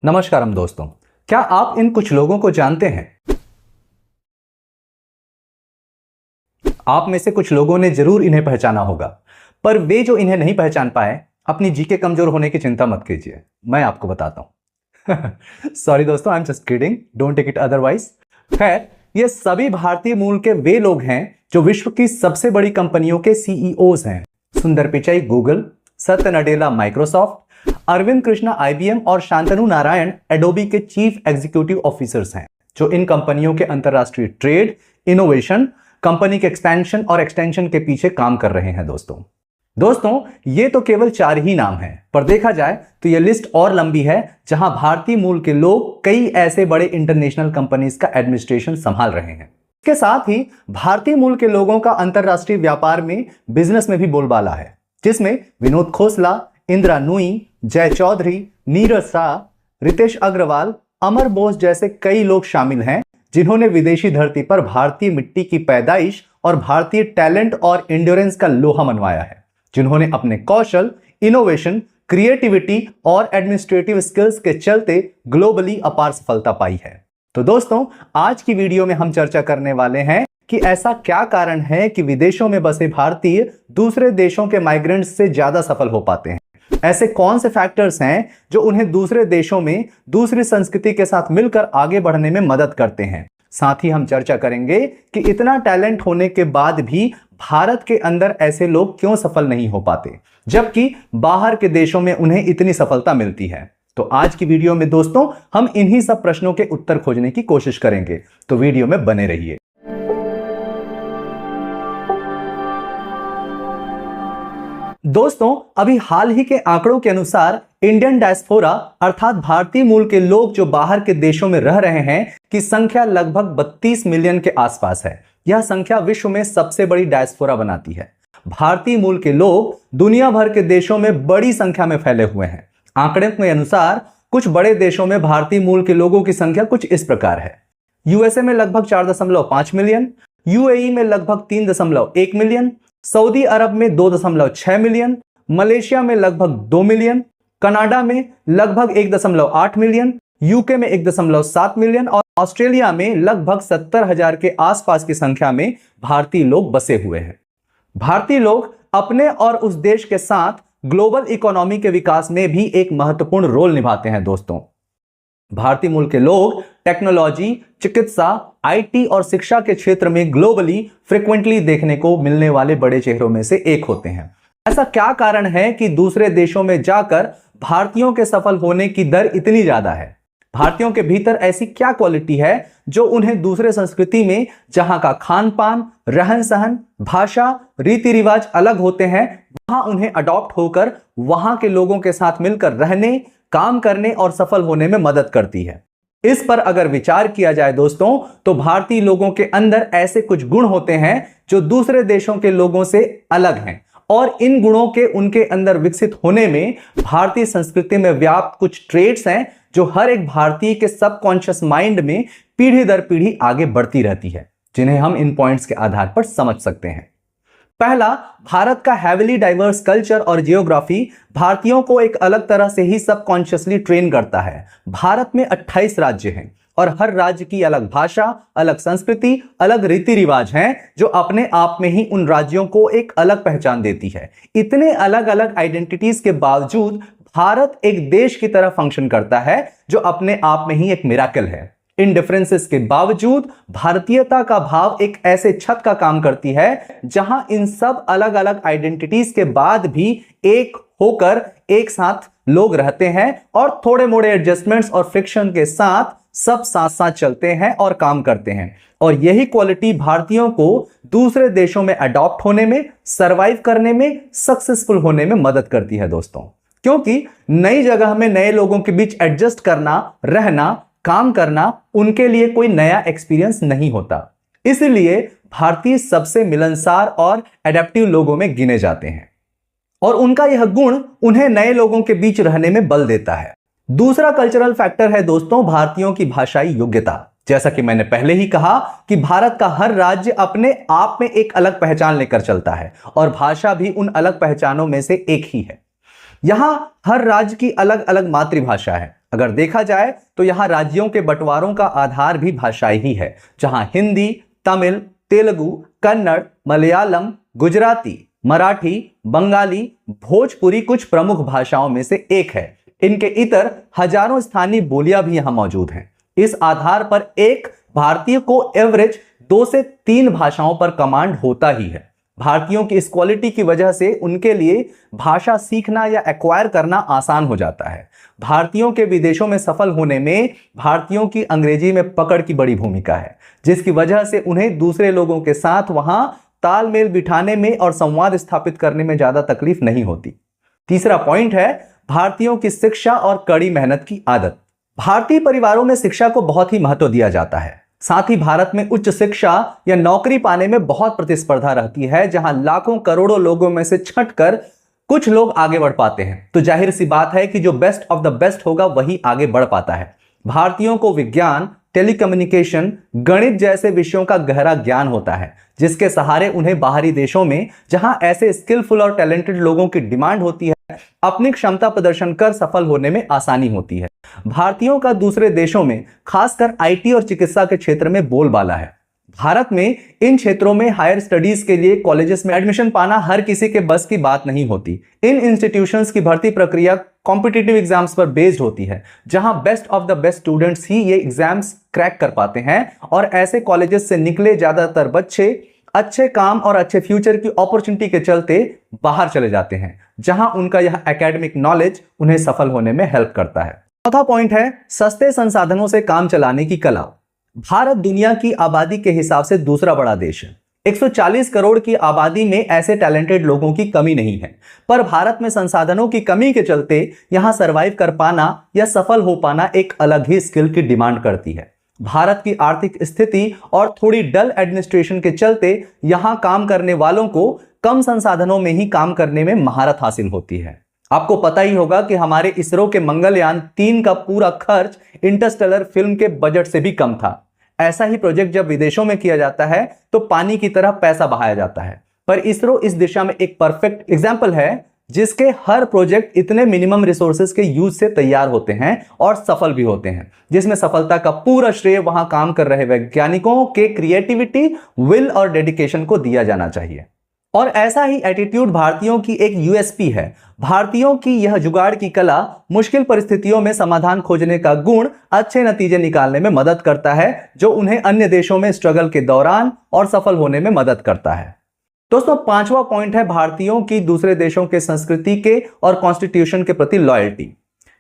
नमस्कारम दोस्तों, क्या आप इन कुछ लोगों को जानते हैं? आप में से कुछ लोगों ने जरूर इन्हें पहचाना होगा, पर वे जो इन्हें नहीं पहचान पाए, अपनी जीके कमजोर होने की चिंता मत कीजिए, मैं आपको बताता हूं। सॉरी दोस्तों, I am just kidding, don't take it otherwise. खैर, ये सभी भारतीय मूल के वे लोग हैं जो विश्व की सबसे बड़ी कंपनियों के सीईओज हैं। सुंदर पिचाई गूगल, सत्य नडेला माइक्रोसॉफ्ट, अरविंद कृष्णा आईबीएम और शांतनु नारायण एडोबी के चीफ एग्जीक्यूटिव ऑफिसर्स हैं, जो इन कंपनियों के अंतरराष्ट्रीय ट्रेड, इनोवेशन, कंपनी के एक्सपेंशन और एक्सटेंशन के पीछे काम कर रहे हैं। दोस्तों ये तो केवल 4 ही नाम हैं, पर देखा जाए तो यह लिस्ट और लंबी है, जहां भारतीय मूल के लोग कई ऐसे बड़े इंटरनेशनल कंपनीज का एडमिनिस्ट्रेशन संभाल रहे हैं। इसके साथ ही भारतीय मूल के लोगों का अंतरराष्ट्रीय व्यापार में, बिजनेस में भी बोलबाला है, जिसमें विनोद खोसला, इंदिरा नूई, जय चौधरी, नीरज शाह, रितेश अग्रवाल, अमर बोस जैसे कई लोग शामिल हैं, जिन्होंने विदेशी धरती पर भारतीय मिट्टी की पैदाइश और भारतीय टैलेंट और एंड्योरेंस का लोहा मनवाया है, जिन्होंने अपने कौशल, इनोवेशन, क्रिएटिविटी और एडमिनिस्ट्रेटिव स्किल्स के चलते ग्लोबली अपार सफलता पाई है। तो दोस्तों, आज की वीडियो में हम चर्चा करने वाले हैं कि ऐसा क्या कारण है कि विदेशों में बसे भारतीय दूसरे देशों के माइग्रेंट्स से ज्यादा सफल हो पाते हैं। ऐसे कौन से फैक्टर्स हैं जो उन्हें दूसरे देशों में दूसरी संस्कृति के साथ मिलकर आगे बढ़ने में मदद करते हैं। साथ ही हम चर्चा करेंगे कि इतना टैलेंट होने के बाद भी भारत के अंदर ऐसे लोग क्यों सफल नहीं हो पाते, जबकि बाहर के देशों में उन्हें इतनी सफलता मिलती है। तो आज की वीडियो में दोस्तों हम इन्हीं सब प्रश्नों के उत्तर खोजने की कोशिश करेंगे, तो वीडियो में बने रहिए। दोस्तों, अभी हाल ही के आंकड़ों के अनुसार इंडियन डायस्पोरा अर्थात भारतीय मूल के लोग जो बाहर के देशों में रह रहे हैं की संख्या लगभग 32 मिलियन के आसपास है। यह संख्या विश्व में सबसे बड़ी डायस्पोरा बनाती है। भारतीय मूल के लोग दुनिया भर के देशों में बड़ी संख्या में फैले हुए हैं। आंकड़े के अनुसार कुछ बड़े देशों में भारतीय मूल के लोगों की संख्या कुछ इस प्रकार है। यूएसए में लगभग 4.5 मिलियन, यूएई में लगभग 3.1 मिलियन, सऊदी अरब में 2.6 मिलियन, मलेशिया में लगभग 2 मिलियन, कनाडा में लगभग 1.8 मिलियन, यूके में 1.7 मिलियन और ऑस्ट्रेलिया में लगभग 70,000 के आसपास की संख्या में भारतीय लोग बसे हुए हैं। भारतीय लोग अपने और उस देश के साथ ग्लोबल इकोनॉमी के विकास में भी एक महत्वपूर्ण रोल निभाते हैं। दोस्तों, भारतीय मूल के लोग टेक्नोलॉजी, चिकित्सा, आईटी और शिक्षा के क्षेत्र में ग्लोबली फ्रीक्वेंटली देखने को मिलने वाले बड़े चेहरों में से एक होते हैं। ऐसा क्या कारण है कि दूसरे देशों में जाकर भारतीयों के सफल होने की दर इतनी ज्यादा है? भारतीयों के भीतर ऐसी क्या क्वालिटी है जो उन्हें दूसरे संस्कृति में, जहां का खान पान, रहन सहन, भाषा, रीति रिवाज अलग होते हैं, वहां उन्हें अडॉप्ट होकर वहां के लोगों के साथ मिलकर रहने, काम करने और सफल होने में मदद करती है? इस पर अगर विचार किया जाए दोस्तों, तो भारतीय लोगों के अंदर ऐसे कुछ गुण होते हैं जो दूसरे देशों के लोगों से अलग हैं, और इन गुणों के उनके अंदर विकसित होने में भारतीय संस्कृति में व्याप्त कुछ ट्रेट्स हैं जो हर एक भारतीय के सबकॉन्शियस माइंड में पीढ़ी दर पीढ़ी आगे बढ़ती रहती है, जिन्हें हम इन पॉइंट्स के आधार पर समझ सकते हैं। पहला, भारत का हैविली डाइवर्स कल्चर और जियोग्राफी भारतीयों को एक अलग तरह से ही सबकॉन्शियसली ट्रेन करता है। भारत में 28 राज्य हैं और हर राज्य की अलग भाषा, अलग संस्कृति, अलग रीति रिवाज हैं, जो अपने आप में ही उन राज्यों को एक अलग पहचान देती है। इतने अलग अलग आइडेंटिटीज के बावजूद भारत एक देश की तरह फंक्शन करता है, जो अपने आप में ही एक मिराकल है। इन डिफरेंसेस के बावजूद भारतीयता का भाव एक ऐसे छत का काम करती है, जहां इन सब अलग अलग आइडेंटिटीज के बाद भी एक होकर एक साथ लोग रहते हैं और थोड़े मोड़े एडजस्टमेंट्स और फ्रिक्शन के साथ सब साथ साथ चलते हैं और काम करते हैं। और यही क्वालिटी भारतीयों को दूसरे देशों में अडॉप्ट होने में, सरवाइव करने में, सक्सेसफुल होने में मदद करती है दोस्तों। क्योंकि नई जगह में नए लोगों के बीच एडजस्ट करना, रहना, काम करना उनके लिए कोई नया एक्सपीरियंस नहीं होता। इसलिए भारतीय सबसे मिलनसार और एडेप्टिव लोगों में गिने जाते हैं, और उनका यह गुण उन्हें नए लोगों के बीच रहने में बल देता है। दूसरा कल्चरल फैक्टर है दोस्तों भारतीयों की भाषाई योग्यता। जैसा कि मैंने पहले ही कहा कि भारत का हर राज्य अपने आप में एक अलग पहचान लेकर चलता है, और भाषा भी उन अलग पहचानों में से एक ही है। यहां हर राज्य की अलग अलग मातृभाषा है। अगर देखा जाए तो यहां राज्यों के बंटवारों का आधार भी भाषाई ही है, जहां हिंदी, तमिल, तेलुगु, कन्नड़, मलयालम, गुजराती, मराठी, बंगाली, भोजपुरी कुछ प्रमुख भाषाओं में से एक है। इनके इतर हजारों स्थानीय बोलियां भी यहां मौजूद हैं। इस आधार पर एक भारतीय को एवरेज 2 से 3 भाषाओं पर कमांड होता ही है। भारतीयों की इस क्वालिटी की वजह से उनके लिए भाषा सीखना या एक्वायर करना आसान हो जाता है। भारतीयों के विदेशों में सफल होने में भारतीयों की अंग्रेजी में पकड़ की बड़ी भूमिका है, जिसकी वजह से उन्हें दूसरे लोगों के साथ वहां तालमेल बिठाने में और संवाद स्थापित करने में ज्यादा तकलीफ नहीं होती। तीसरा पॉइंट है भारतीयों की शिक्षा और कड़ी मेहनत की आदत। भारतीय परिवारों में शिक्षा को बहुत ही महत्व दिया जाता है। साथ ही भारत में उच्च शिक्षा या नौकरी पाने में बहुत प्रतिस्पर्धा रहती है, जहां लाखों करोड़ों लोगों में से छंटकर कुछ लोग आगे बढ़ पाते हैं। तो जाहिर सी बात है कि जो बेस्ट ऑफ द बेस्ट होगा वही आगे बढ़ पाता है। भारतीयों को विज्ञान, टेलीकम्युनिकेशन, गणित जैसे विषयों का गहरा ज्ञान होता है, जिसके सहारे उन्हें बाहरी देशों में जहां ऐसे स्किलफुल और टैलेंटेड लोगों की डिमांड होती है, अपनी क्षमता प्रदर्शन कर सफल होने में आसानी होती है। भारतीयों का दूसरे देशों में खासकर आईटी और चिकित्सा के क्षेत्र में बोलबाला है। भारत में इन क्षेत्रों में हायर स्टडीज के लिए कॉलेजेस में एडमिशन पाना हर किसी के बस की बात नहीं होती। इन इंस्टीट्यूशंस की भर्ती प्रक्रिया कॉम्पिटिटिव एग्जाम्स पर बेस्ड होती है, जहां best of the best students ही ये एग्जाम्स क्रैक कर पाते हैं और ऐसे कॉलेजेस से निकले ज्यादातर बच्चे अच्छे काम और अच्छे फ्यूचर की अपॉर्चुनिटी के चलते बाहर चले जाते हैं, जहां उनका यह एकेडमिक नॉलेज उन्हें सफल होने में हेल्प करता है। चौथा पॉइंट है सस्ते संसाधनों से काम चलाने की कला। भारत दुनिया की आबादी के हिसाब से दूसरा बड़ा देश है। 140 करोड़ की आबादी में ऐसे टैलेंटेड लोगों की कमी नहीं है, पर भारत में संसाधनों की कमी के चलते यहां सरवाइव कर पाना या सफल हो पाना एक अलग ही स्किल की डिमांड करती है। भारत की आर्थिक स्थिति और थोड़ी डल एडमिनिस्ट्रेशन के चलते यहां काम करने वालों को कम संसाधनों में ही काम करने में महारत हासिल होती है। आपको पता ही होगा कि हमारे इसरो के मंगलयान 3 का पूरा खर्च इंटरस्टेलर फिल्म के बजट से भी कम था। ऐसा ही प्रोजेक्ट जब विदेशों में किया जाता है तो पानी की तरह पैसा बहाया जाता है, पर इसरो इस दिशा में एक परफेक्ट एग्जाम्पल है, जिसके हर प्रोजेक्ट इतने मिनिमम रिसोर्सेज के यूज से तैयार होते हैं और सफल भी होते हैं, जिसमें सफलता का पूरा श्रेय वहां काम कर रहे वैज्ञानिकों के क्रिएटिविटी, विल और डेडिकेशन को दिया जाना चाहिए। और ऐसा ही एटीट्यूड भारतीयों की एक यूएसपी है। भारतीयों की यह जुगाड़ की कला, मुश्किल परिस्थितियों में समाधान खोजने का गुण अच्छे नतीजे निकालने में मदद करता है, जो उन्हें अन्य देशों में स्ट्रगल के दौरान और सफल होने में मदद करता है। दोस्तों, पांचवा पॉइंट है भारतीयों की दूसरे देशों के संस्कृति के और कॉन्स्टिट्यूशन के प्रति लॉयल्टी।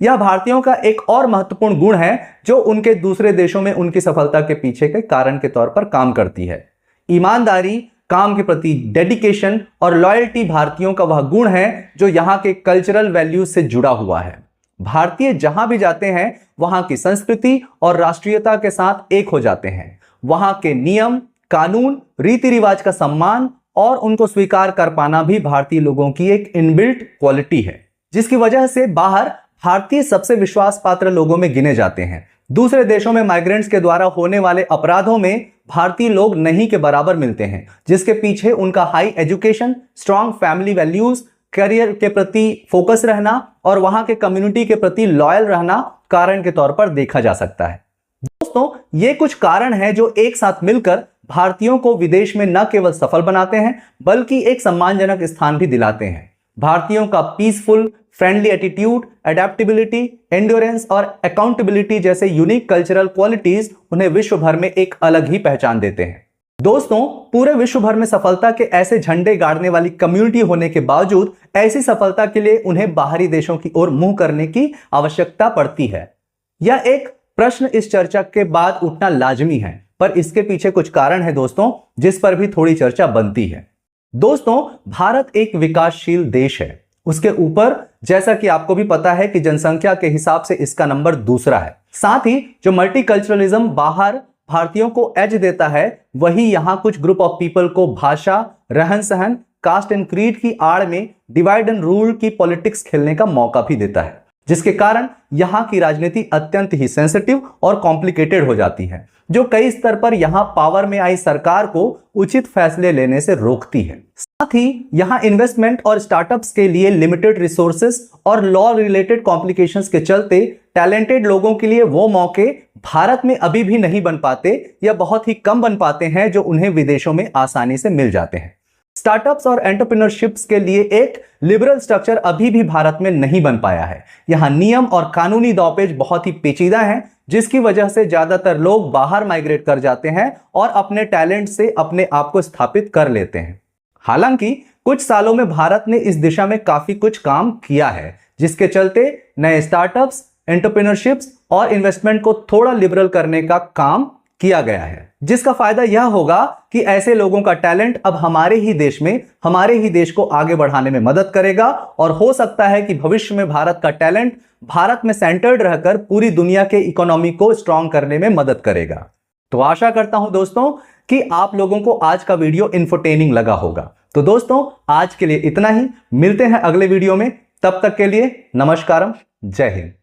यह भारतीयों का एक और महत्वपूर्ण गुण है, जो उनके दूसरे देशों में उनकी सफलता के पीछे के कारण के तौर पर काम करती है। ईमानदारी, काम के प्रति डेडिकेशन और लॉयल्टी भारतीयों का वह गुण है जो यहां के कल्चरल वैल्यूज से जुड़ा हुआ है। भारतीय जहां भी जाते हैं वहां की संस्कृति और राष्ट्रीयता के साथ एक हो जाते हैं। वहां के नियम, कानून, रीति रिवाज का सम्मान और उनको स्वीकार कर पाना भी भारतीय लोगों की एक इनबिल्ट क्वालिटी है, जिसकी वजह से बाहर भारतीय सबसे विश्वास पात्र लोगों में गिने जाते हैं। दूसरे देशों में माइग्रेंट्स के द्वारा होने वाले अपराधों में भारतीय लोग नहीं के बराबर मिलते हैं, जिसके पीछे उनका high education, strong family values, career के प्रति फोकस रहना और वहां के कम्युनिटी के प्रति लॉयल रहना कारण के तौर पर देखा जा सकता है। दोस्तों, ये कुछ कारण हैं जो एक साथ मिलकर भारतीयों को विदेश में न केवल सफल बनाते हैं बल्कि एक सम्मानजनक स्थान भी दिलाते हैं। भारतीयों का peaceful, friendly attitude, adaptability, endurance और अकाउंटेबिलिटी जैसे यूनिक कल्चरल क्वालिटीज उन्हें विश्व भर में एक अलग ही पहचान देते हैं। दोस्तों, पूरे विश्व भर में सफलता के ऐसे झंडे गाड़ने वाली कम्युनिटी होने के बावजूद ऐसी सफलता के लिए उन्हें बाहरी देशों की ओर मुंह करने की आवश्यकता पड़ती है। यह एक प्रश्न इस चर्चा के बाद उठना लाजमी है, पर इसके पीछे कुछ कारण है दोस्तों, जिस पर भी थोड़ी चर्चा बनती है। दोस्तों, भारत एक विकासशील देश है। उसके ऊपर जैसा कि आपको भी पता है कि जनसंख्या के हिसाब से इसका नंबर दूसरा है। साथ ही जो मल्टीकल्चरलिज्म बाहर भारतीयों को एज देता है, वही यहां कुछ ग्रुप ऑफ पीपल को भाषा, रहन सहन, कास्ट एंड क्रीड की आड़ में डिवाइड एंड रूल की पॉलिटिक्स खेलने का मौका भी देता है, जिसके कारण यहां की राजनीति अत्यंत ही सेंसिटिव और कॉम्प्लिकेटेड हो जाती है, जो कई स्तर पर यहां पावर में आई सरकार को उचित फैसले लेने से रोकती है। साथ ही यहां इन्वेस्टमेंट और स्टार्टअप्स के लिए लिमिटेड रिसोर्सेस और लॉ रिलेटेड कॉम्प्लिकेशंस के चलते टैलेंटेड लोगों के लिए वो मौके भारत में अभी भी नहीं बन पाते या बहुत ही कम बन पाते हैं जो उन्हें विदेशों में आसानी से मिल जाते हैं। स्टार्टअप्स और एंटरप्रेन्योरशिप्स के लिए एक लिबरल स्ट्रक्चर अभी भी भारत में नहीं बन पाया है। यहां नियम और कानूनी दौपेच बहुत ही पेचीदा हैं, जिसकी वजह से ज्यादातर लोग बाहर माइग्रेट कर जाते हैं और अपने टैलेंट से अपने आप को स्थापित कर लेते हैं। हालांकि कुछ सालों में भारत ने इस दिशा में काफी कुछ काम किया है, जिसके चलते नए स्टार्टअप्स, एंटरप्रेन्योरशिप्स और इन्वेस्टमेंट को थोड़ा लिबरल करने का काम किया गया है, जिसका फायदा यह होगा कि ऐसे लोगों का टैलेंट अब हमारे ही देश में, हमारे ही देश को आगे बढ़ाने में मदद करेगा और हो सकता है कि भविष्य में भारत का टैलेंट भारत में सेंटर्ड रहकर पूरी दुनिया के इकोनॉमी को स्ट्रांग करने में मदद करेगा। तो आशा करता हूं दोस्तों कि आप लोगों को आज का वीडियो इंफोटेनिंग लगा होगा। तो दोस्तों आज के लिए इतना ही, मिलते हैं अगले वीडियो में, तब तक के लिए नमस्कारम, जय हिंद।